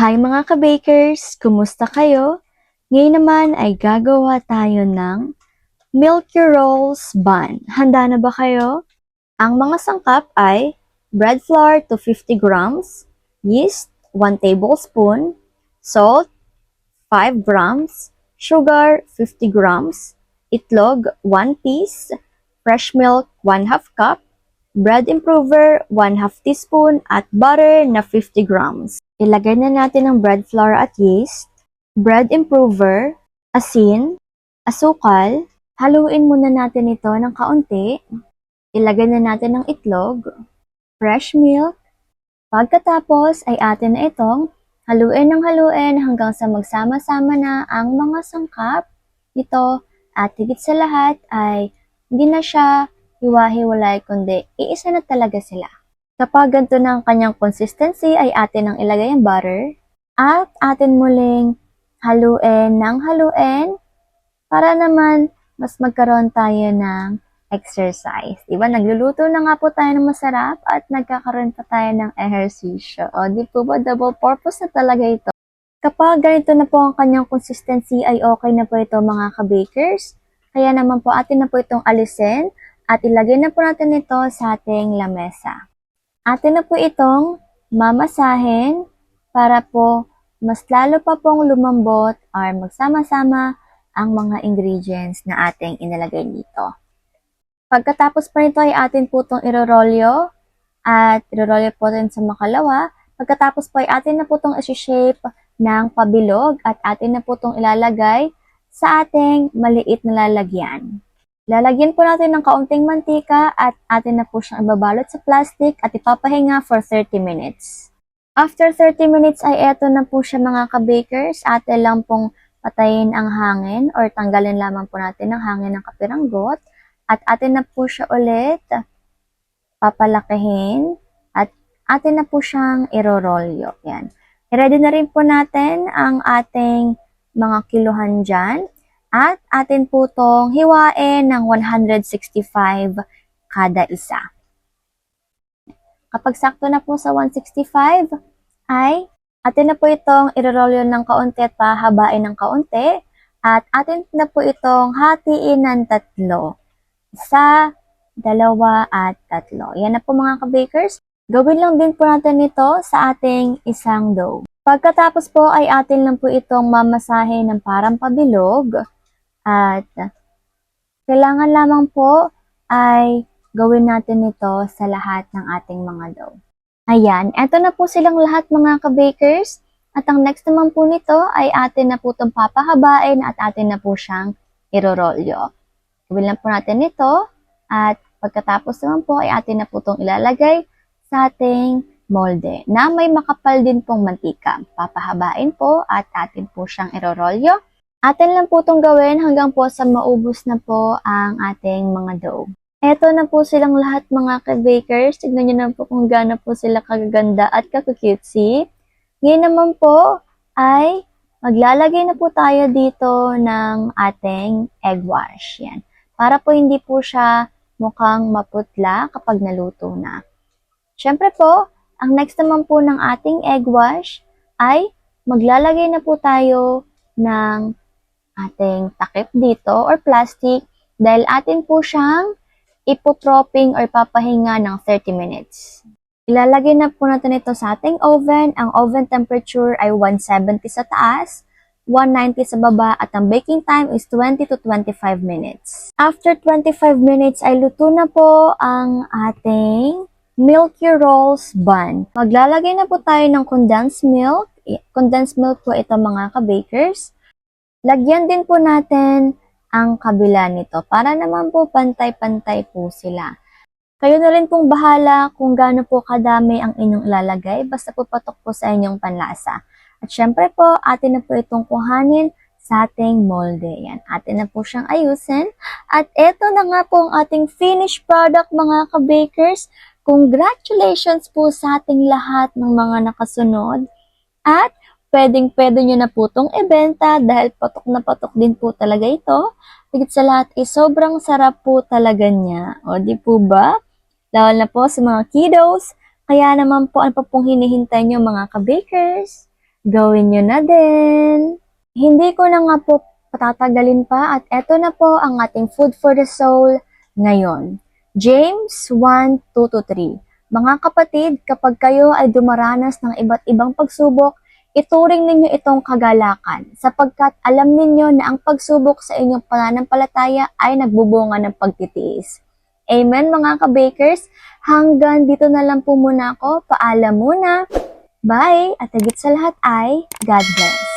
Hi mga ka-bakers! Kumusta kayo? Ngayon naman ay gagawa tayo ng Milky Rolls Bun. Handa na ba kayo? Ang mga sangkap ay bread flour to 50 grams, yeast 1 tablespoon, salt 5 grams, sugar 50 grams, itlog 1 piece, fresh milk 1/2 cup, bread improver 1/2 teaspoon at butter na 50 grams. Ilagay na natin ang bread flour at yeast, bread improver, asin, asukal. Haluin muna natin ito ng kaunti. Ilagay na natin ang itlog, fresh milk. Pagkatapos ay atin na itong haluin ng haluin hanggang sa magsama-sama na ang mga sangkap nito at higit sa lahat ay hindi na siya hiwa-hiwalay kundi iisa na talaga sila. Kapag ganito na ang kanyang consistency ay atin ang ilagay ang butter at atin muling haluin ng haluin para naman mas magkaroon tayo ng exercise. Diba? Nagluluto na nga po tayo ng masarap at nagkakaroon pa tayo ng ehersisyo. O, di po ba double purpose na talaga ito? Kapag ganito na po ang kanyang consistency ay okay na po ito mga ka-bakers. Kaya naman po atin na po itong alisin at ilagay na po natin ito sa ating lamesa. Atin na po itong mamasahin para po mas lalo pa pong lumambot or magsama-sama ang mga ingredients na ating inilagay dito. Pagkatapos pa nito ay atin po itong irorolyo at irorolyo po rin sa makalawa. Pagkatapos po ay atin na po itong isi-shape ng pabilog at atin na po itong ilalagay sa ating maliit na lalagyan. Lalagyan po natin ng kaunting mantika at atin na po siyang ibabalot sa plastic at ipapahinga for 30 minutes. After 30 minutes ay eto na po siya mga ka-bakers. Atin lang pong patayin ang hangin or tanggalin lamang po natin ang hangin ng kapiranggot. At atin na po siya ulit papalakihin at atin na po siyang irorolyo. Yan. I-ready na rin po natin ang ating mga kiluhan dyan. At atin po itong hiwain ng 165 kada isa. Kapag sakto na po sa 165, ay atin na po itong irorolyo ng kaunti at pahabain ng kaunti. At atin na po itong hatiin ng 3. 1, 2, at 3. Yan na po mga ka-bakers. Gawin lang din po natin ito sa ating isang dough. Pagkatapos po ay atin lang po itong mamasahin ng parang pabilog. At kailangan lamang po ay gawin natin ito sa lahat ng ating mga dough. Ayan, eto na po silang lahat mga ka-bakers. At ang next naman po nito ay atin na po itong papahabain at atin na po siyang irorolyo. Gawin lang po natin ito at pagkatapos naman po ay atin na po itong ilalagay sa ating molde na may makapal din pong mantika. Papahabain po at atin po siyang irorolyo. Atin lang po itong gawin hanggang po sa maubos na po ang ating mga dough. Eto na po silang lahat mga ka-bakers. Tignan nyo na po kung gaano po sila kagaganda at kakukutesy. Ngayon naman po ay maglalagay na po tayo dito ng ating egg wash. Yan. Para po hindi po siya mukhang maputla kapag naluto na. Siyempre po, ang next naman po ng ating egg wash ay maglalagay na po tayo ng ating takip dito or plastic dahil atin po siyang ipotropping or papahinga ng 30 minutes. Ilalagay na po natin ito sa ating oven. Ang oven temperature ay 170 sa taas, 190 sa baba at ang baking time is 20 to 25 minutes. After 25 minutes ay luto na po ang ating Milky Rolls Bun. Maglalagay na po tayo ng condensed milk. Condensed milk po ito mga ka-bakers. Lagyan din po natin ang kabila nito para naman po pantay-pantay po sila. Kayo na rin pong bahala kung gaano po kadami ang inyong ilalagay basta po patok po sa inyong panlasa. At syempre po, atin na po itong kuhanin sa ating molde. Yan, atin na po siyang ayusin. At eto na nga po ang ating finished product mga ka-bakers. Congratulations po sa ating lahat ng mga nakasunod. At pwedeng-pwede nyo na po itong ibenta dahil patok na patok din po talaga ito. Higit sa lahat, sobrang sarap po talaga niya. O, di po ba? Lalo na po sa mga kiddos. Kaya naman po, ano pa pong hinihintay nyo mga ka-bakers? gawin nyo na din. Hindi ko na nga po patatagalin pa at eto na po ang ating food for the soul ngayon. James 1:2-3. Mga kapatid, kapag kayo ay dumaranas ng iba't ibang pagsubok, ituring ninyo itong kagalakan sapagkat alam ninyo na ang pagsubok sa inyong pananampalataya ay nagbubunga ng pagtitiis. Amen mga ka-bakers, hanggang dito na lang po muna ako. Paalam muna. Bye! At higit sa lahat ay God bless.